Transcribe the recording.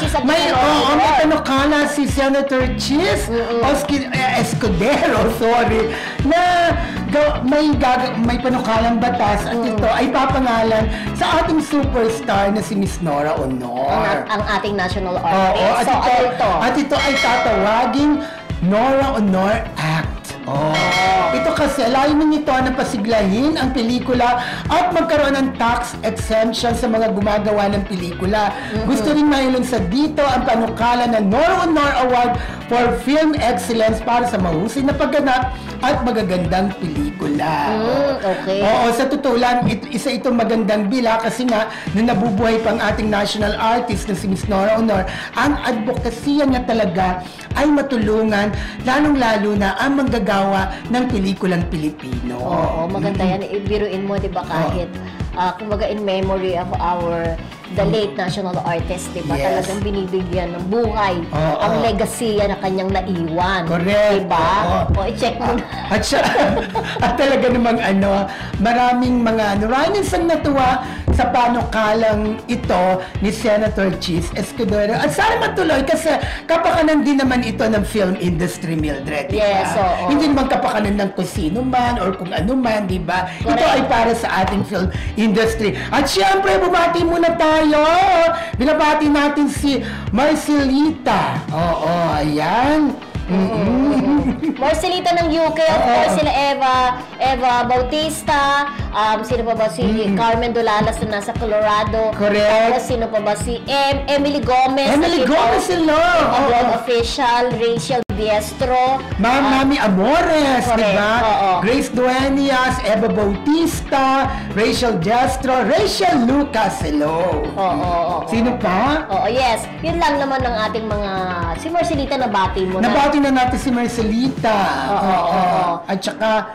Cheese at may panukala si Senator Cheese Escudero, sorry, na may panukalang batas at ito ay papangalan sa ating superstar na si Miss Nora Honor. Ang ating national artist. At ito ay tatawaging Nora Honor Act. Ito kasi, layunin nito na pasiglahin ang pelikula at magkaroon ng tax exemption sa mga gumagawa ng pelikula. Gusto rin mailunsad dito ang panukala ng Nora Honor Award for Film Excellence para sa mahusay na pagganap at magagandang pelikula. Sa totoo lang, isa itong magandang bila kasi nga, nung nabubuhay pang ating national artist na si Miss Nora Honor, ang advokasya niya talaga ay matulungan, lalong-lalo na ang manggagawa ng pelikulang Pilipino. Maganda yan. Ibiruin mo, di ba, kahit kumbaga in memory of the late national artist, di ba? Yes. Talagang binibigyan ng buhay ang legacy na kanyang naiwan. Correct. Di ba? I-check mo na. At talaga namang maraming sang natuwa sa panukalang ito ni Senator Cheese Escudero. At sana matuloy kasi kapakanan din naman ito ng film industry, Mildred. Yes, Hindi naman kapakanan ng kung sino man or kung ano man, di ba? Ito ay para sa ating film industry. At syempre, bumati muna tayo. Binabati natin si Marcelita. Ayan. Marcelita ng UK, of course, sila Eva Bautista, sino pa ba si Carmen Dolalas na nasa Colorado. Correct. Tapos sino pa ba si Emily Gomez. Emily Gomez, hello. Blog official, Rachel Diestro. Mami Amores, di ba? Grace Dueñas, Eva Bautista, Rachel Diestro, Rachel Lucas, hello. Sino pa? Yes. Yun lang naman ng ating mga, si Marcelita nabati mo na. Nabati na natin si Marcelita. At saka,